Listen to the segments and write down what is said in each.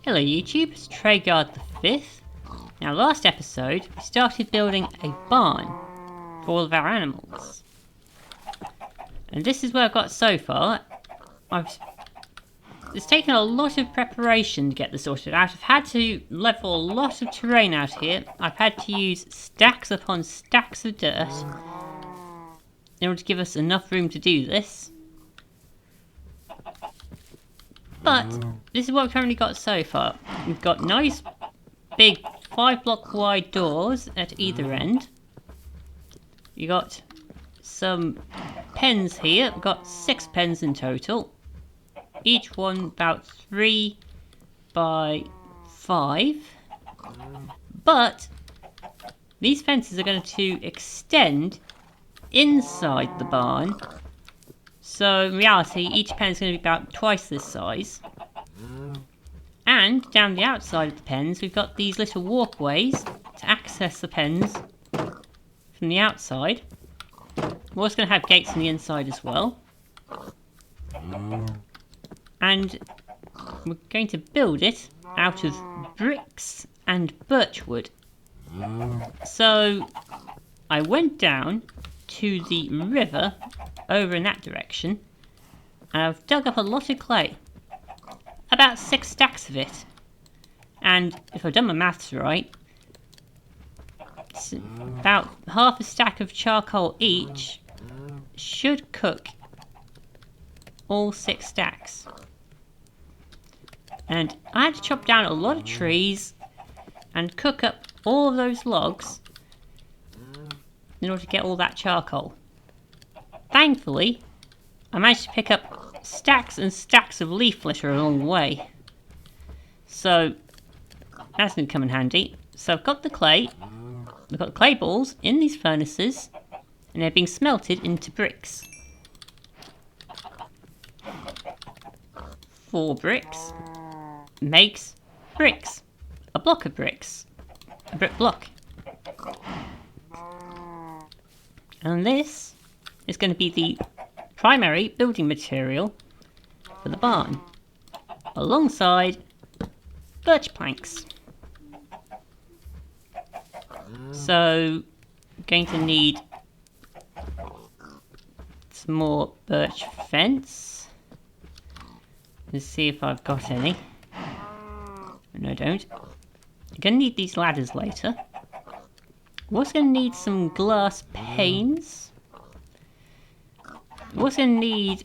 Hello YouTube, it's Treyguard the 5th. Now last episode, we started building a barn for all of our animals. And this is where I've got so far. It's taken a lot of preparation to get this sorted out. I've had to level a lot of terrain out here. I've had to use stacks upon stacks of dirt in order to give us enough room to do this. But this is what we've currently got so far. We've got nice big 5-block wide doors at either end. You got some pens here. We've got 6 pens in total. Each one about 3 by 5. But these fences are going to extend inside the barn. So in reality, each pen is going to be about twice this size. And down the outside of the pens, we've got these little walkways to access the pens from the outside. We're also going to have gates on the inside as well. And we're going to build it out of bricks and birchwood. So I went down to the river over in that direction, and I've dug up a lot of clay, about 6 stacks of it, and if I've done my maths right, it's about half a stack of charcoal each should cook all 6 stacks. And I had to chop down a lot of trees and cook up all of those logs in order to get all that charcoal. Thankfully, I managed to pick up stacks and stacks of leaf litter along the way. So, that's going to come in handy. So I've got the clay. I've got the clay balls in these furnaces, and they're being smelted into bricks. 4 bricks makes bricks. A block of bricks. A brick block. And this is going to be the primary building material for the barn, alongside birch planks. So, going to need some more birch fence. Let's see if I've got any. No, I don't. I'm going to need these ladders later. We're also going to need some glass panes. We're also going to need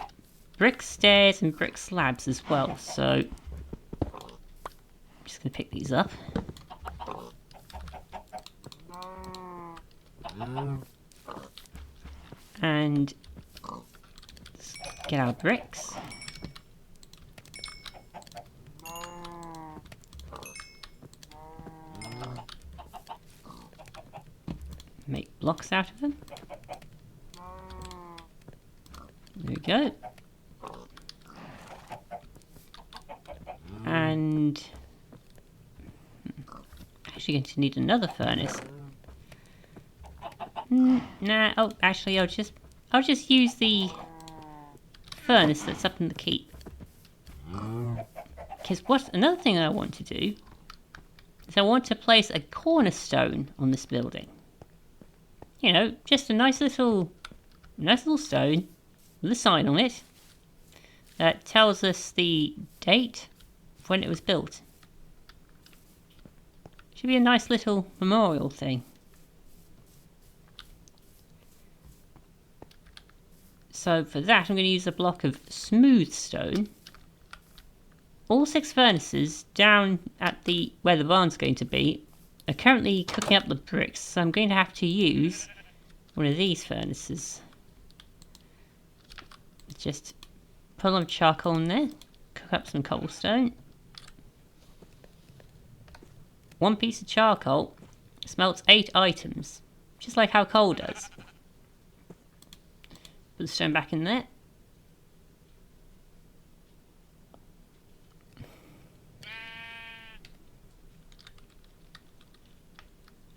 brick stairs and brick slabs as well, so I'm just going to pick these up. And let's get our bricks. Make blocks out of them. There we go. And actually going to need another furnace. Nah, oh actually I'll just use the furnace that's up in the keep. Because another thing I want to do is I want to place a cornerstone on this building. You know, just a nice little stone with a sign on it that tells us the date of when it was built. Should be a nice little memorial thing. So for that I'm going to use a block of smooth stone. All 6 furnaces down at where the barn's going to be are currently cooking up the bricks, so I'm going to have to use one of these furnaces. Just put a lot of charcoal in there, cook up some cobblestone. 1 piece of charcoal smelts 8 items, just like how coal does. Put the stone back in there.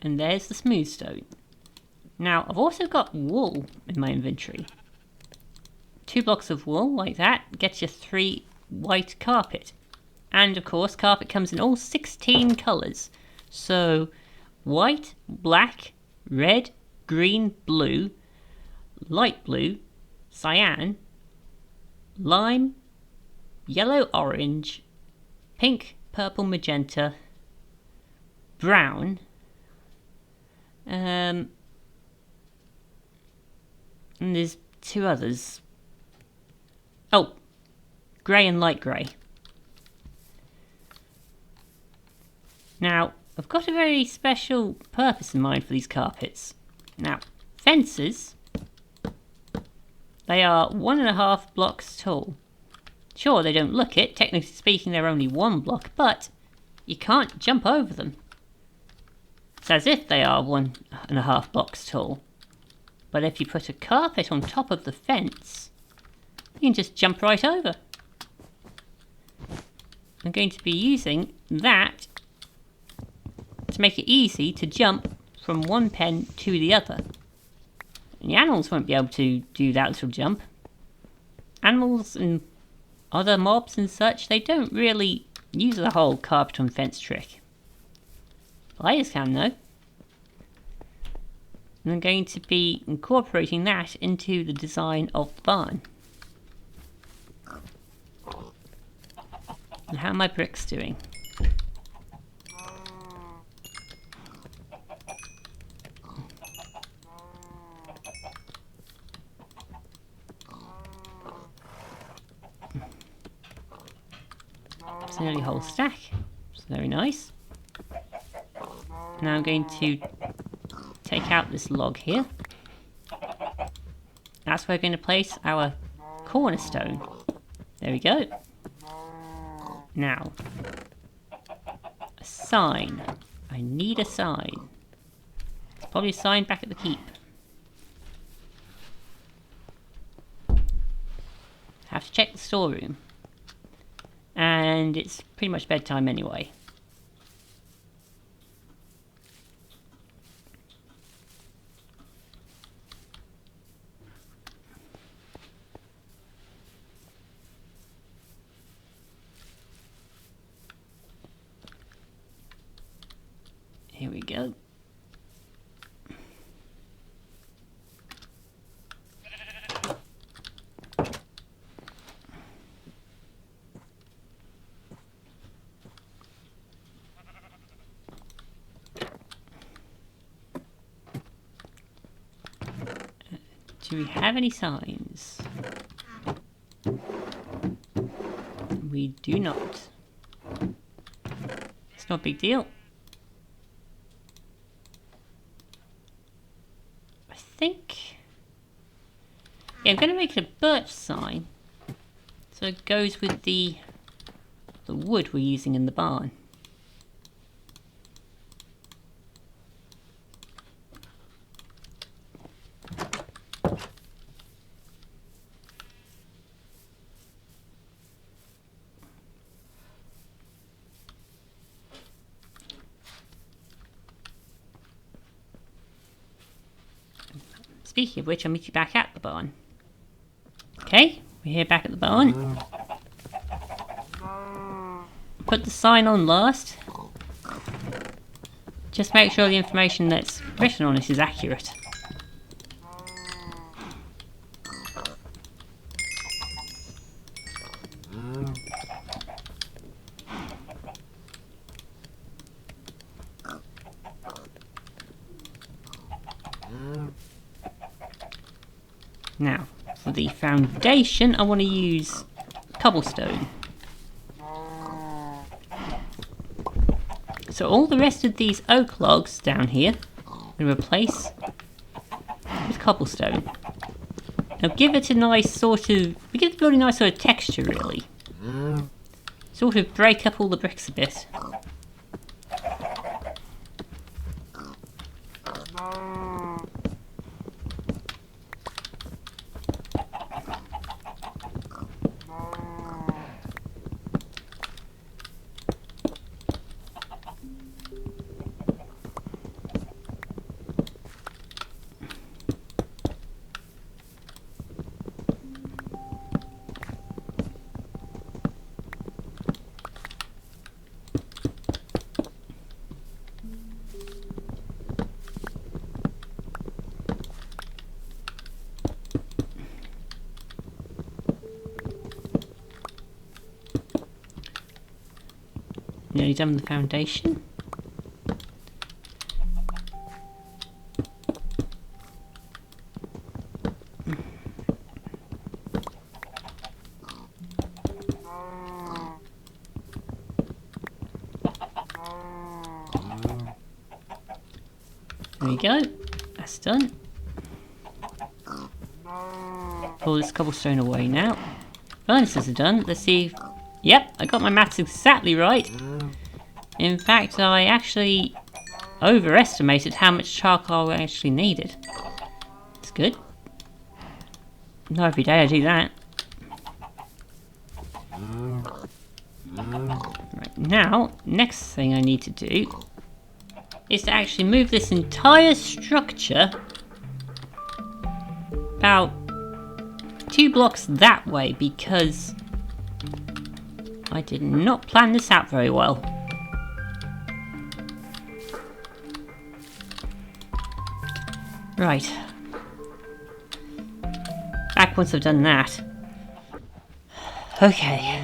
And there's the smooth stone. Now, I've also got wool in my inventory. 2 blocks of wool, like that, gets you 3 white carpet. And of course, carpet comes in all 16 colours. So, white, black, red, green, blue, light blue, cyan, lime, yellow, orange, pink, purple, magenta, brown, and there's two others. Oh, grey and light grey. Now, I've got a very special purpose in mind for these carpets. Now, fences, they are 1.5 blocks tall. Sure, they don't look it. Technically speaking, they're only 1 block, but you can't jump over them. It's as if they are 1.5 blocks tall. But if you put a carpet on top of the fence, you can just jump right over. I'm going to be using that to make it easy to jump from one pen to the other. And the animals won't be able to do that little jump. Animals and other mobs and such, they don't really use the whole carpet on fence trick. Players can though. And I'm going to be incorporating that into the design of the barn. And how are my bricks doing? It's nearly a whole stack. It's very nice. Now I'm going to take out this log here. That's where we're going to place our cornerstone. There we go. Now, a sign. I need a sign. It's probably a sign back at the keep. Have to check the storeroom. And it's pretty much bedtime anyway. Here we go. Do we have any signs? We do not. It's not a big deal. I think... yeah, I'm going to make it a birch sign. So it goes with the wood we're using in the barn. Speaking of which, I'll meet you back at the barn. Okay, we're here back at the barn. Put the sign on last. Just make sure the information that's written on it is accurate. Now, for the foundation, I want to use cobblestone. So all the rest of these oak logs down here, I'm going to replace with cobblestone. Now give it a nice sort of, we give it a really nice sort of texture really. Sort of break up all the bricks a bit. Nearly done with the foundation. There we go. That's done. Pull this cobblestone away now. Furnaces are done. Let's see. Yep, I got my maths exactly right. In fact, I actually overestimated how much charcoal I actually needed. It's good. Not every day I do that. Right, now, next thing I need to do is to actually move this entire structure about 2 blocks that way, because I did not plan this out very well. Right. Back once I've done that. Okay.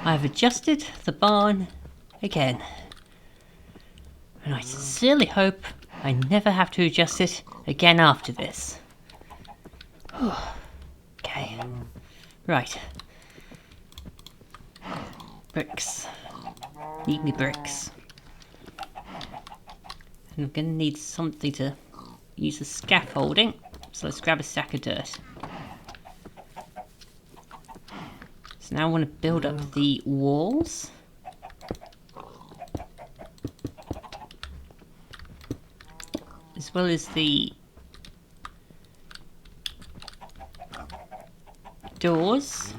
I've adjusted the barn again. And I sincerely hope I never have to adjust it again after this. Okay. Right. Bricks. Need me bricks. And I'm gonna need something to use the scaffolding. So let's grab a stack of dirt. So now I want to build up the walls. As well as the doors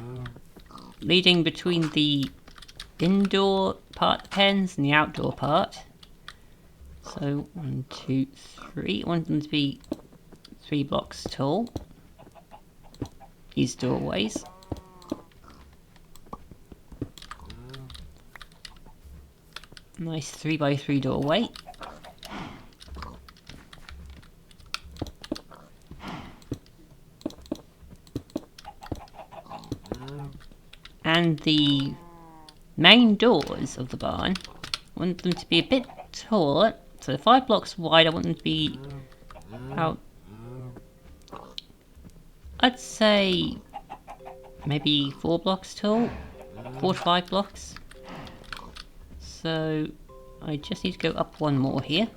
leading between the indoor part of the pens and the outdoor part. So 1, 2, 3. I want them to be 3 blocks tall. These doorways. Nice 3x3 doorway. And the main doors of the barn, I want them to be a bit taller. So 5 blocks wide, I want them to be about, I'd say, maybe 4 blocks tall. 4 to 5 blocks. So I just need to go up 1 more here.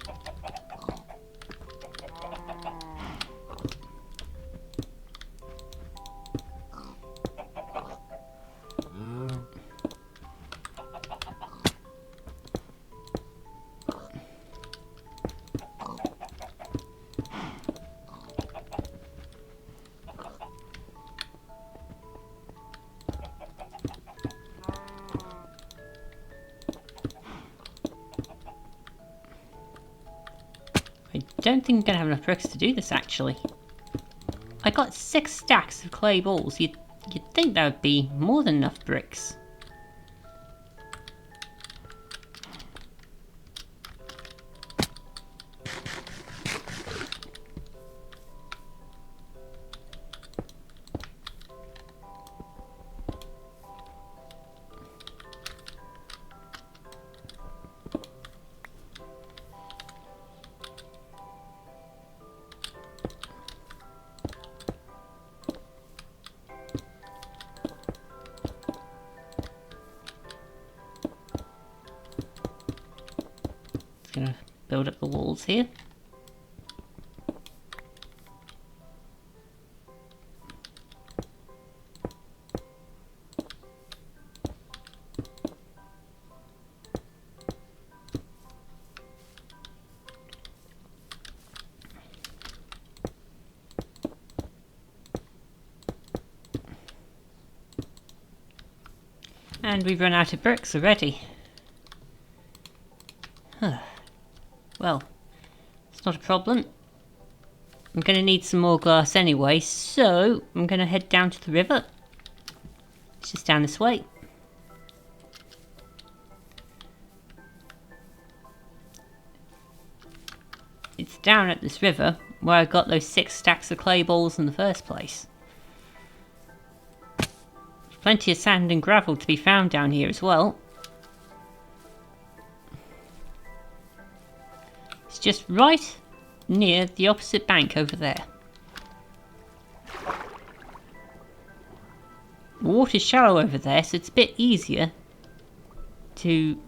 I don't think I'm going to have enough bricks to do this, actually. I got 6 stacks of clay balls. You'd think that would be more than enough bricks. Gonna build up the walls here. And we've run out of bricks already. Huh. Well, it's not a problem. I'm going to need some more glass anyway, so I'm going to head down to the river. It's just down this way. It's down at this river where I got those 6 stacks of clay balls in the first place. There's plenty of sand and gravel to be found down here as well. just right near the opposite bank over there. The water's shallow over there, so it's a bit easier to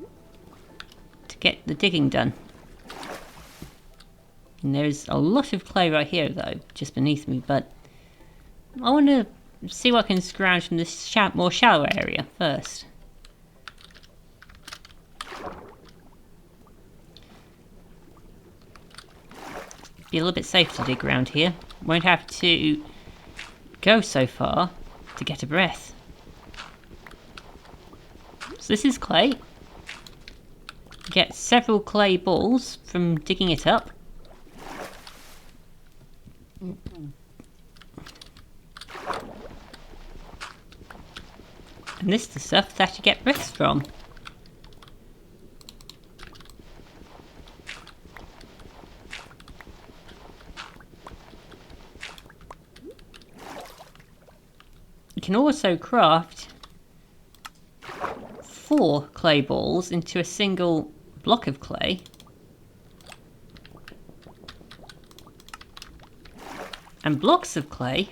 get the digging done. And there's a lot of clay right here though, just beneath me, but I want to see what I can scrounge from this more shallow area first. Be a little bit safer to dig around here. Won't have to go so far to get a breath. So this is clay. Get several clay balls from digging it up. And this is the stuff that you get bricks from. You can also craft 4 clay balls into a single block of clay. And blocks of clay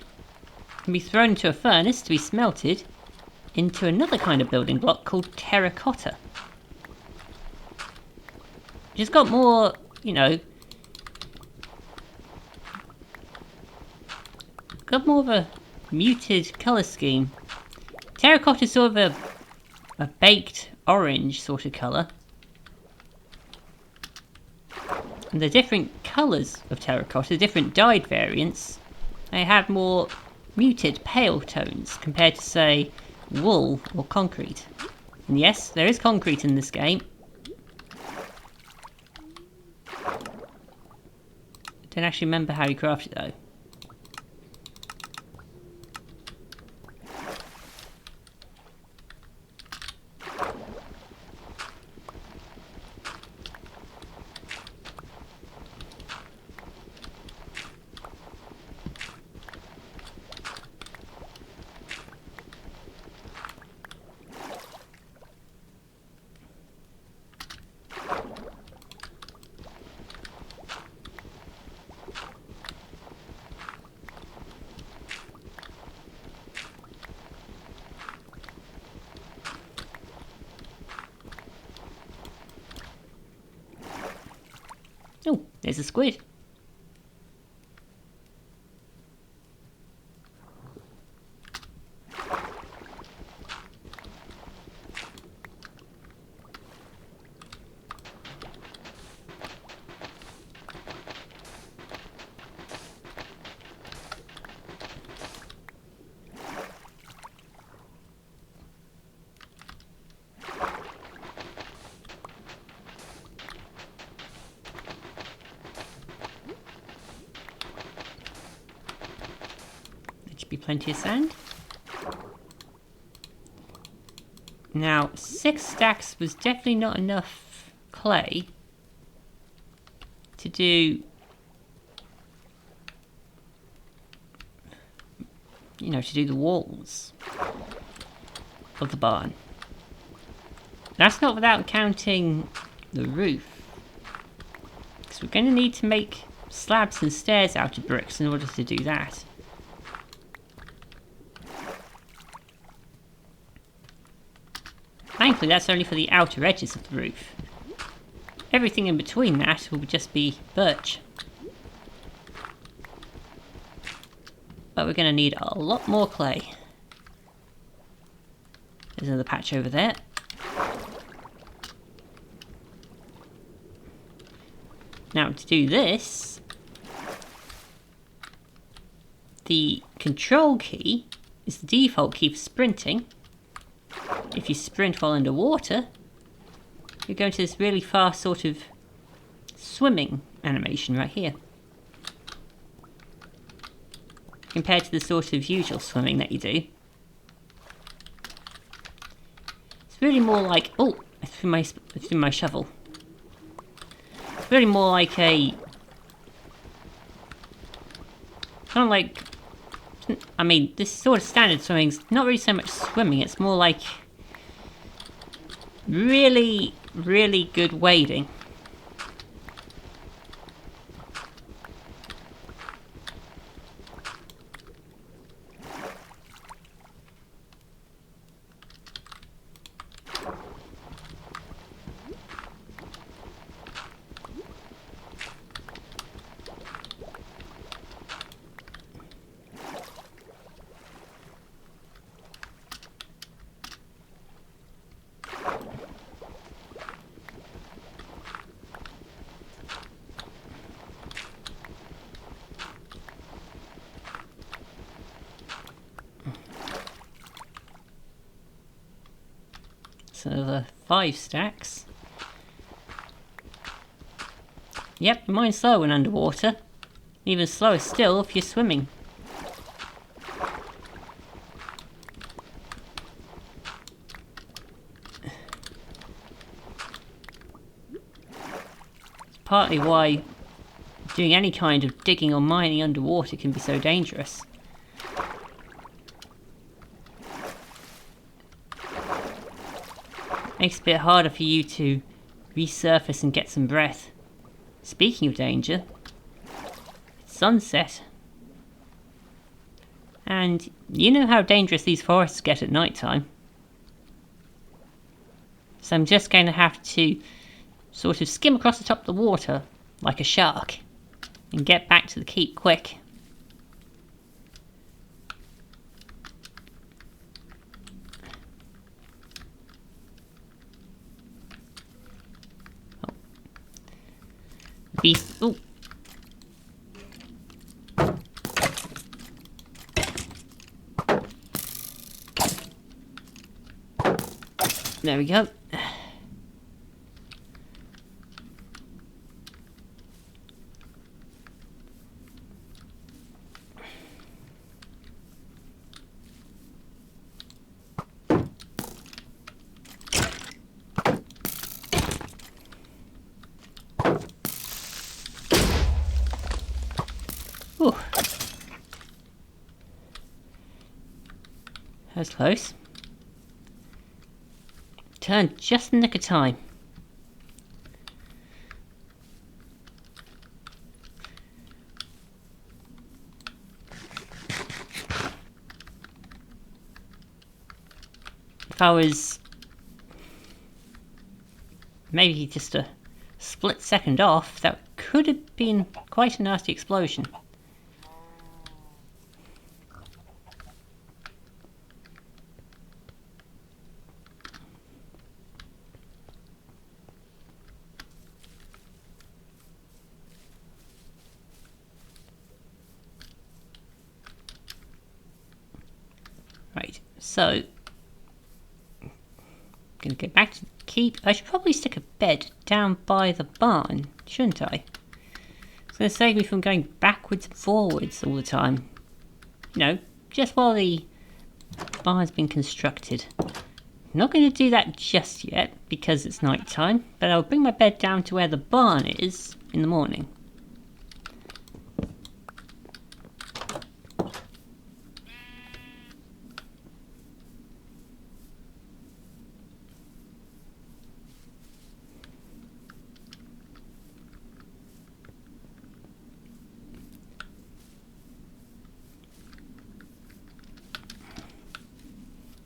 can be thrown into a furnace to be smelted into another kind of building block called terracotta. It's got more, you know, got more of a muted colour scheme. Terracotta is sort of a baked orange sort of colour. And the different colours of terracotta, different dyed variants, they have more muted pale tones compared to, say, wool or concrete. And yes, there is concrete in this game. Don't actually remember how you craft it though. Oh, there's a squid. Be plenty of sand. Now, 6 stacks was definitely not enough clay to do, you know, to do the walls of the barn. That's not without counting the roof, because we're going to need to make slabs and stairs out of bricks in order to do that. Thankfully, that's only for the outer edges of the roof. Everything in between that will just be birch. But we're going to need a lot more clay. There's another patch over there. Now, to do this, the control key is the default key for sprinting. If you sprint while underwater, you go into this really fast sort of swimming animation right here. Compared to the sort of usual swimming that you do. It's really more like... oh, I threw my shovel. It's really more like a... kind of like... I mean, this sort of standard swimming's not really so much swimming, it's more like really, really good wading. That's another 5 stacks. Yep, mine's slow when underwater. Even slower still if you're swimming. Partly why doing any kind of digging or mining underwater can be so dangerous. Makes it a bit harder for you to resurface and get some breath. Speaking of danger, it's sunset. And you know how dangerous these forests get at night time. So I'm just going to have to sort of skim across the top of the water like a shark and get back to the keep quick. Oh. Beast. Ooh. There we go. Ooh. That was close. Turned just in the nick of time. If I was maybe just a split second off, that could have been quite a nasty explosion. Right, so I'm gonna go back to the keep. I should probably stick a bed down by the barn, shouldn't I? It's gonna save me from going backwards and forwards all the time. You know, just while the barn's been constructed. I'm not going to do that just yet because it's night time, but I'll bring my bed down to where the barn is in the morning.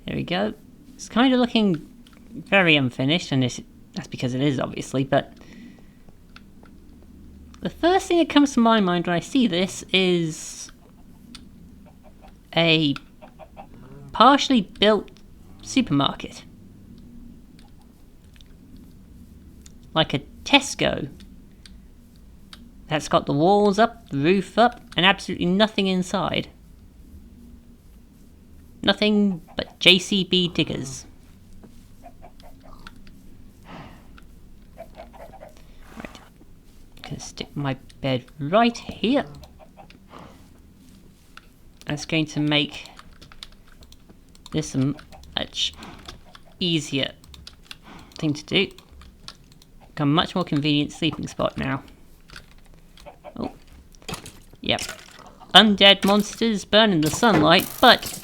There we go. It's kind of looking very unfinished, and that's because it is, obviously, but the first thing that comes to my mind when I see this is a partially built supermarket. Like a Tesco. That's got the walls up, the roof up, and absolutely nothing inside. Nothing but JCB diggers. Right. I'm gonna stick my bed right here. That's going to make this a much easier thing to do. Got a much more convenient sleeping spot now. Oh. Yep. Undead monsters burn in the sunlight, but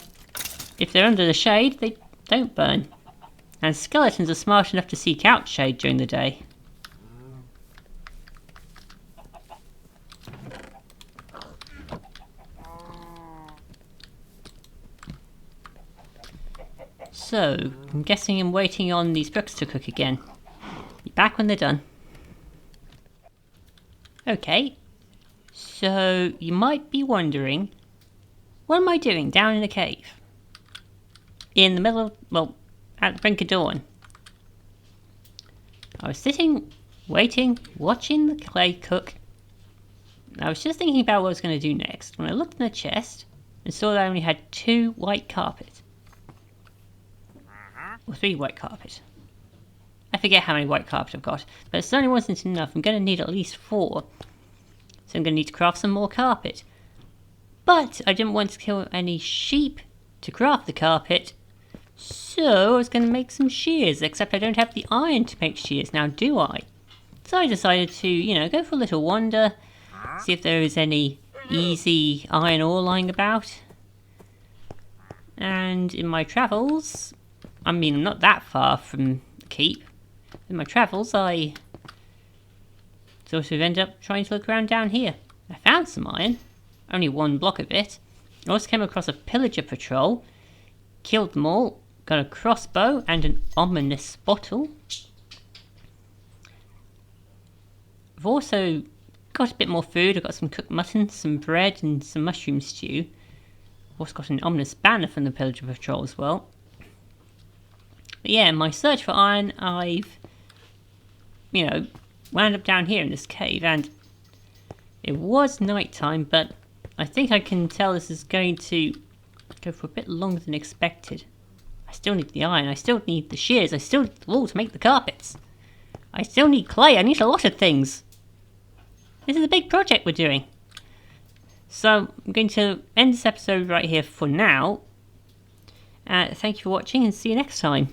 if they're under the shade, they don't burn. And skeletons are smart enough to seek out shade during the day. So, I'm guessing I'm waiting on these bricks to cook again. Be back when they're done. Okay, so you might be wondering, what am I doing down in a cave? In the middle of, well, at the brink of dawn. I was sitting, waiting, watching the clay cook. I was just thinking about what I was going to do next when I looked in the chest and saw that I only had 2 white carpet. Or 3 white carpet. forget how many white carpet I've got, but it certainly wasn't enough. I'm going to need at least 4. So I'm going to need to craft some more carpet. But I didn't want to kill any sheep to craft the carpet, so I was going to make some shears, except I don't have the iron to make shears now, do I? So I decided to, you know, go for a little wander, see if there is any easy iron ore lying about. And in my travels, I mean, I'm not that far from the keep. In my travels, I sort of end up trying to look around down here. I found some iron, only 1 block of it. I also came across a pillager patrol, killed them all, got a crossbow and an ominous bottle. I've also got a bit more food. I've got some cooked mutton, some bread and some mushroom stew. I've also got an ominous banner from the pillager patrol as well. But yeah, in my search for iron, I've, you know, wound up down here in this cave, and it was night time, but I think I can tell this is going to go for a bit longer than expected. I still need the iron, I still need the shears, I still need the wool to make the carpets. I still need clay, I need a lot of things. This is a big project we're doing. So I'm going to end this episode right here for now. Thank you for watching and see you next time.